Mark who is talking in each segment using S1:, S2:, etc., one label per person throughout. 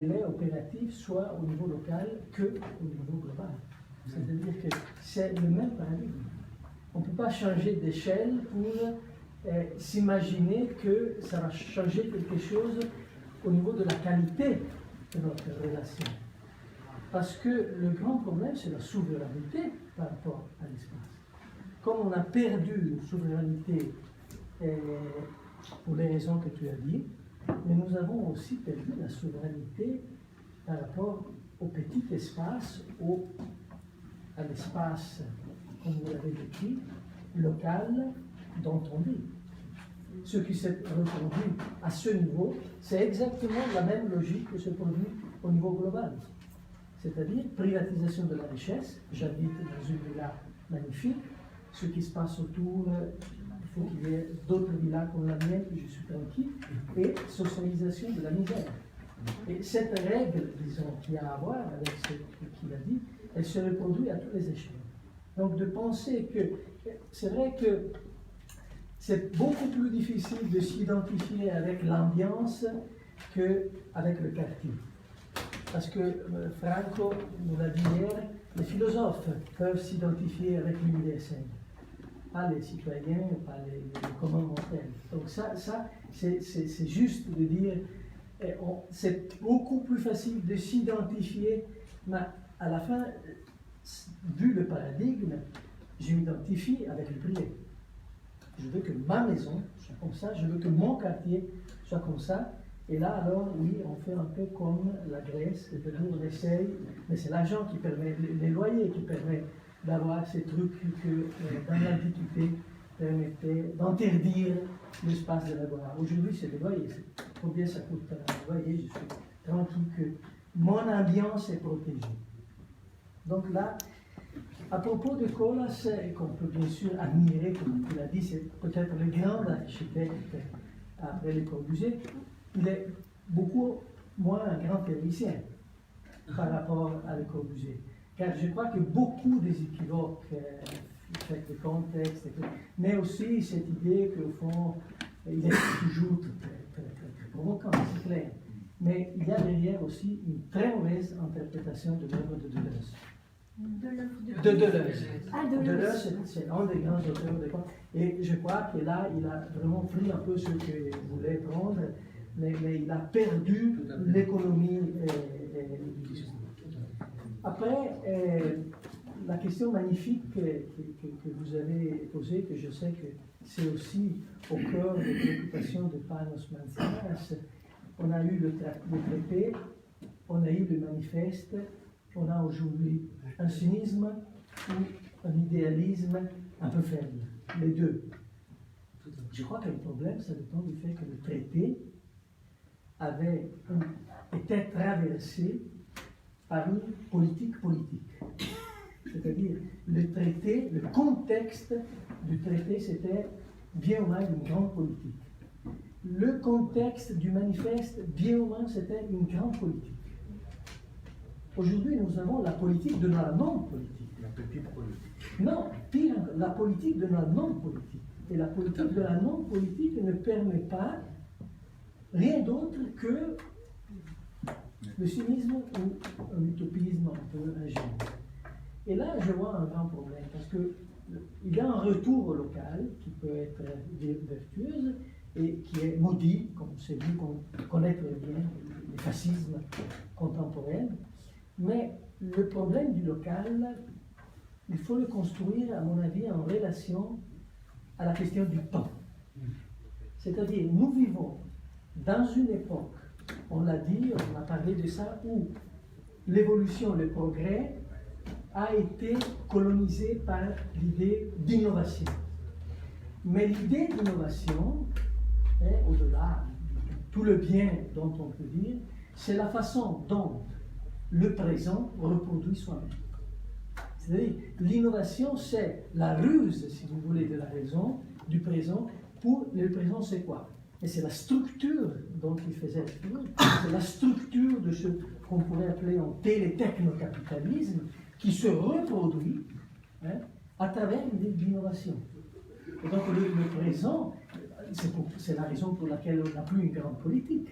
S1: est opérative soit au niveau local que au niveau global. C'est-à-dire que c'est le même paradigme. On ne peut pas changer d'échelle pour s'imaginer que ça va changer quelque chose au niveau de la qualité de notre relation. Parce que le grand problème, c'est la souveraineté par rapport à l'espace. Comme on a perdu une souveraineté pour les raisons que tu as dit, mais nous avons aussi perdu la souveraineté par rapport au petit espace, à l'espace, comme vous l'avez décrit, local dont on vit. Ce qui s'est reproduit à ce niveau, c'est exactement la même logique que se produit au niveau global. C'est-à-dire privatisation de la richesse. J'habite dans une villa magnifique. Ce qui se passe autour, il faut qu'il y ait d'autres villas comme la mienne, que je suis tranquille, et socialisation de la misère. Et cette règle, disons, qui a à voir avec ce qu'il a dit, elle se reproduit à tous les échelles. Donc de penser que, c'est vrai que c'est beaucoup plus difficile de s'identifier avec l'ambiance qu'avec le quartier. Parce que Franco nous l'a dit hier, les philosophes peuvent s'identifier avec l'UDSM, pas les citoyens, pas les communs mortels. Donc ça c'est juste de dire, c'est beaucoup plus facile de s'identifier, mais à la fin, vu le paradigme, je m'identifie avec le privé. Je veux que ma maison soit comme ça, je veux que mon quartier soit comme ça. Et là, alors, oui, on fait un peu comme la Grèce, c'est-à-dire on essaye, mais c'est l'argent qui permet, les loyers qui permettent d'avoir ces trucs que, dans l'Antiquité, permettaient d'interdire l'espace de la gloire. Aujourd'hui, c'est les loyers. Combien ça coûte un loyer? Je suis tranquille que mon ambiance est protégée. Donc là, à propos de Colas, qu'on peut bien sûr admirer, comme tu l'as dit, c'est peut-être le grand architecte après Le Corbusier, il est beaucoup moins un grand théoricien par rapport à Le Corbusier. Car je crois que beaucoup des équivoques, fait le contexte, mais aussi cette idée qu'au fond, il est toujours très provocant, c'est clair. Mais il y a derrière aussi une très mauvaise interprétation de l'œuvre de Deleuze. De Deleuze.
S2: Ah, Deleuze.
S1: C'est un des grands auteurs de contes. Et je crois que là, il a vraiment pris un peu ce qu'il voulait prendre, mais il a perdu l'économie du discours. Après, la question magnifique que vous avez posée, que je sais que c'est aussi au cœur des préoccupations de Panos Mantzoukas, on a eu le traité, on a eu le manifeste, on a aujourd'hui un cynisme ou un idéalisme un peu faible, les deux. Je crois que le problème, ça dépend du fait que le traité avait été traversé par une politique. C'est-à-dire, le traité, le contexte du traité, c'était bien ou mal une grande politique. Le contexte du manifeste, bien ou mal, c'était une grande politique. Aujourd'hui, nous avons la politique de la non-politique.
S3: La petite politique.
S1: Non, pire, la politique de la non-politique. Et la politique de la non-politique ne permet pas rien d'autre que le cynisme ou un utopisme un peu ingénieux. Et là, je vois un grand problème, parce qu'il y a un retour au local qui peut être vertueuse et qui est maudit, comme c'est vu qu'on connaît très bien les fascismes contemporains. Mais le problème du local, il faut le construire, à mon avis, en relation à la question du temps. C'est-à-dire, nous vivons dans une époque, on l'a dit, on a parlé de ça, où l'évolution, le progrès a été colonisé par l'idée d'innovation. Mais l'idée d'innovation, au-delà de tout le bien dont on peut dire, c'est la façon dont le présent reproduit soi-même. C'est-à-dire, l'innovation, c'est la ruse, si vous voulez, de la raison, du présent, pour le présent, c'est quoi? Et c'est la structure dont il faisait référence, c'est la structure de ce qu'on pourrait appeler en télétechnocapitalisme, qui se reproduit à travers l'idée d'innovation. Et donc le présent, c'est la raison pour laquelle on n'a plus une grande politique.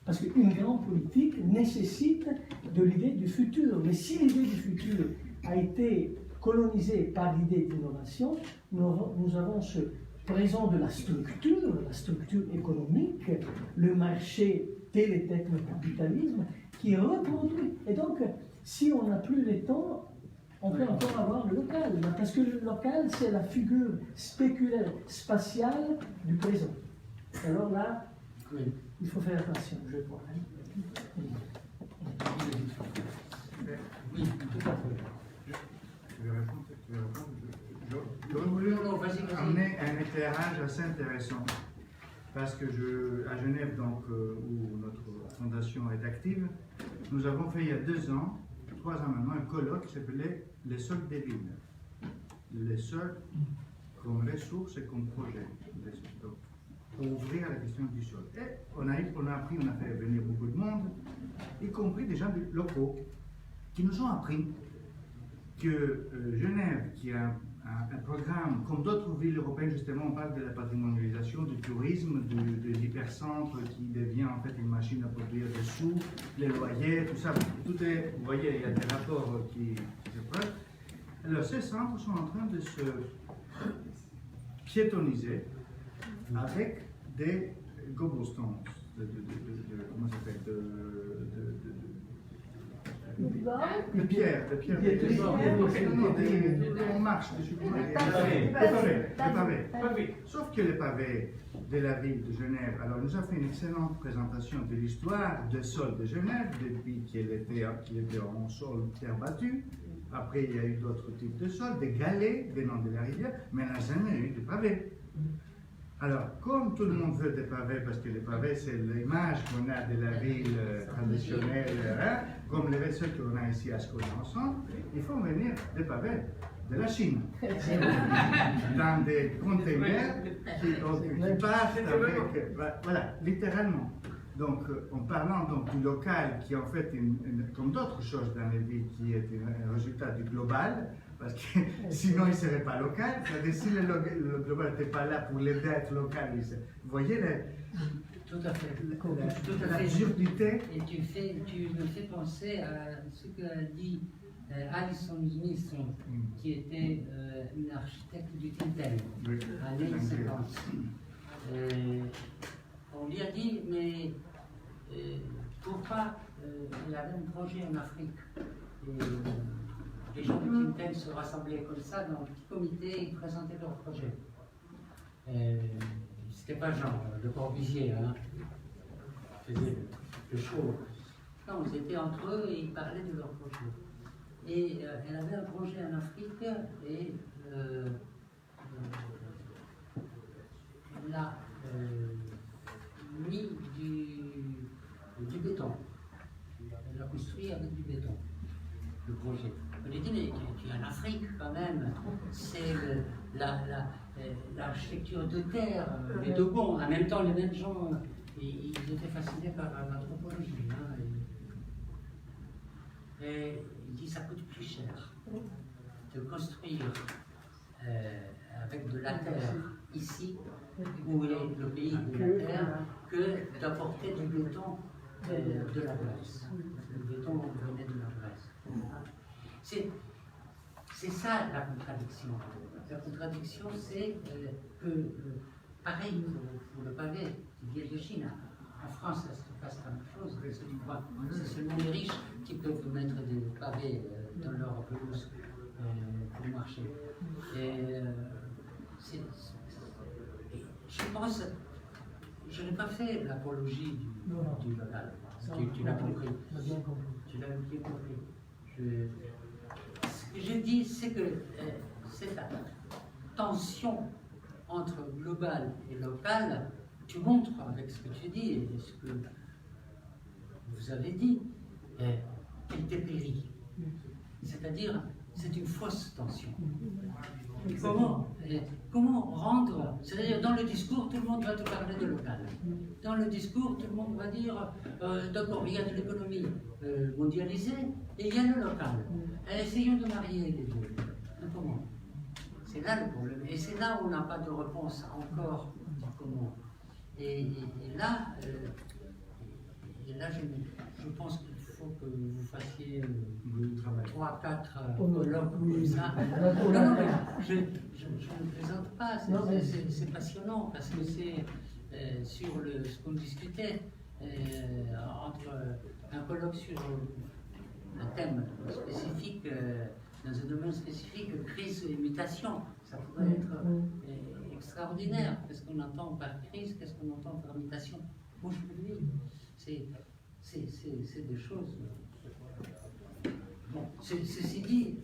S1: Parce qu'une grande politique nécessite de l'idée du futur. Mais si l'idée du futur a été colonisée par l'idée d'innovation, nous avons ce présent de la structure économique, le marché tel et tel le capitalisme, qui reproduit. Et donc, si on n'a plus le temps, on peut encore avoir le local, parce que le local, c'est la figure spéculaire, spatiale du présent. Alors là, il faut faire attention, je crois.
S2: Oui, tout à fait.
S3: Je vais répondre. J'aurais voulu amener un éclairage assez intéressant. Parce que à Genève, donc, où notre fondation est active, nous avons fait il y a 3 ans maintenant, un colloque qui s'appelait Les sols des villes. Les sols comme ressources et comme projet. Donc, pour ouvrir la question du sol. Et on a appris, on a fait venir beaucoup de monde, y compris des gens locaux, qui nous ont appris que Genève, qui a un programme, comme d'autres villes européennes, justement, on parle de la patrimonialisation, du tourisme, de l'hypercentre qui devient en fait une machine à produire des sous, les loyers, tout ça. Tout est, vous voyez, il y a des rapports qui se prennent. Alors, ces centres sont en train de se piétoniser avec des cobblestones, comment ça s'appelle, de pierre, on marche dessus. Des pavés. Sauf que les pavés de la ville de Genève, alors nous a fait une excellente présentation de l'histoire du sol de Genève, depuis qu'il était en sol terre battue. Après, il y a eu d'autres types de sols, des galets venant de la rivière, mais on n'a jamais eu de pavés. Alors, comme tout le monde veut des pavés, parce que les pavés, c'est l'image qu'on a de la ville traditionnelle, hein, comme les vaisseaux qu'on a ici à Scola ensemble, il faut venir des pavés de la Chine, dans des containers qui partent avec, voilà, littéralement. Donc, en parlant donc, du local, qui est en fait, comme d'autres choses dans les villes, qui est un résultat du global, parce que sinon il ne serait pas local. C'est-à-dire, si le global n'était pas là pour l'aider à être local, vous voyez
S2: tout à fait.
S3: L'absurdité.
S2: Et tu me fais penser à ce qu'a dit Alison Smith, qui était une architecte du Tintel, à l'année 50. On lui a dit, mais pourquoi il y avait un projet en Afrique et, les gens du Tintel se rassemblaient comme ça dans un petit comité, ils présentaient leur projet. C'était pas Jean, le Corbusier, hein, qui faisait le show. Non, ils étaient entre eux et ils parlaient de leur projet. Et elle avait un projet en Afrique et elle a mis du béton. Elle l'a construit avec du béton, le projet. On lui dit, mais tu es en Afrique quand même, c'est l'architecture de terre, les deux bons. En même temps, les mêmes gens, ils étaient fascinés par l'anthropologie. Hein, et il dit, ça coûte plus cher de construire avec de la terre ici, où est le pays de la terre, que d'apporter du béton de la Grèce. Le béton venait de la Grèce. C'est ça la contradiction. La contradiction, c'est que, pareil pour le pavé qui vient de Chine, en France, ça se passe la même chose. C'est seulement les riches qui peuvent mettre des pavés dans leur pelouse pour marcher. Et je pense, je n'ai pas fait l'apologie du local. Tu l'as compris. Tu l'as bien compris. Ce que je dis, c'est que cette tension entre global et local, tu montres avec ce que tu dis et ce que vous avez dit, qu'elle dépérit. C'est-à-dire, c'est une fausse tension. Comment rendre, c'est-à-dire dans le discours, tout le monde va te parler de local. Dans le discours, tout le monde va dire, d'accord, il y a de l'économie mondialisée et il y a le local. Essayons de marier les deux. Mais comment? C'est là le problème. Et c'est là où on n'a pas de réponse encore. Comment? Et là, Et là, je pense qu'il faut que vous fassiez 3-4
S1: Oh non,
S2: colloques
S1: oui,
S2: comme ça.
S1: oui.
S2: Non, mais je ne plaisante pas, c'est passionnant parce que c'est sur ce qu'on discutait entre un colloque sur un thème spécifique, dans un domaine spécifique, crise et mutation. Ça pourrait être extraordinaire. Qu'est-ce qu'on entend par crise, qu'est-ce qu'on entend par mutation aujourd'hui? C'est des choses. Bon, ceci dit,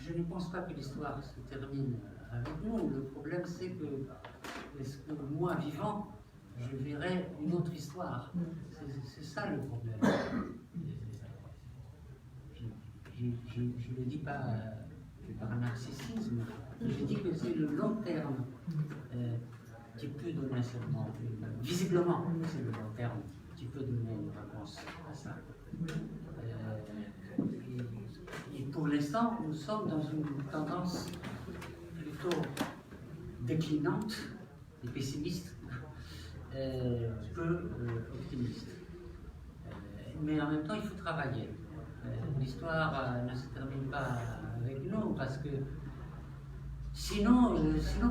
S2: je ne pense pas que l'histoire se termine avec nous. Le problème, c'est que, est-ce que moi, vivant, je verrai une autre histoire? C'est ça le problème. Je ne le dis pas par narcissisme, je dis que c'est le long terme qui peut donner seulement, visiblement, c'est le long terme qui peut donner une réponse à ça. Et pour l'instant, nous sommes dans une tendance plutôt déclinante et pessimiste que optimiste. Mais en même temps, il faut travailler. L'histoire ne se termine pas avec nous parce que sinon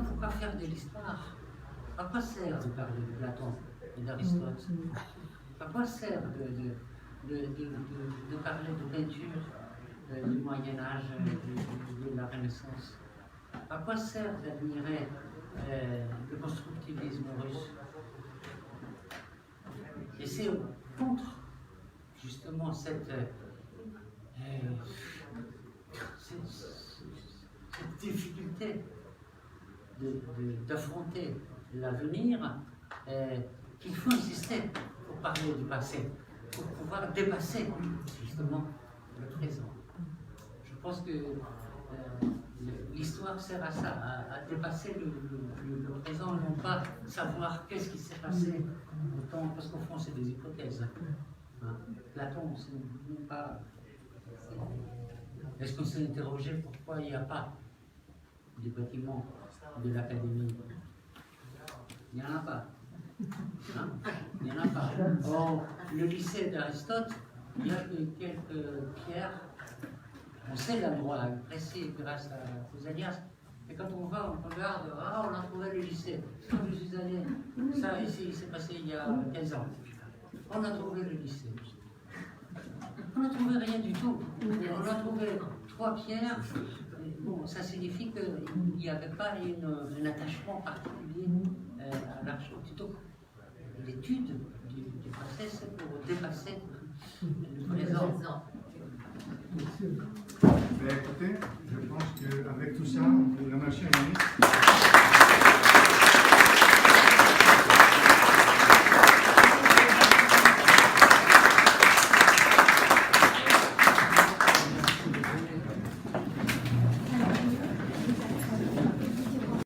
S2: pourquoi faire de l'histoire? À quoi sert de parler de Platon et d'Aristote? À quoi sert de parler de peinture du Moyen-Âge, de la Renaissance? À quoi sert d'admirer le constructivisme russe? Et c'est contre justement cette difficulté d'affronter l'avenir qu'il faut insister pour parler du passé, pour pouvoir dépasser justement le présent. Je pense que l'histoire sert à ça, à dépasser le présent, non pas savoir qu'est-ce qui s'est passé, autant, parce qu'au fond c'est des hypothèses. Hein. Platon, c'est même pas... Est-ce qu'on s'est interrogé pourquoi il n'y a pas de bâtiment de l'académie? Il n'y en a pas. Hein? Il n'y en a pas. Or, le lycée d'Aristote, il y a que quelques pierres. On sait l'endroit précis grâce à Pausanias. Et quand on va, on regarde, ah, on a trouvé le lycée. Quand je suis allé, ça ici, il s'est passé il y a 15 ans. On a trouvé le lycée. On n'a trouvé rien du tout. On a trouvé 3 pierres. Bon, ça signifie qu'il n'y avait pas un attachement particulier à l'architecture. L'étude du passé, c'est pour dépasser le présent.
S3: Ben, écoutez, je pense qu'avec tout ça, on peut remercier un ministre.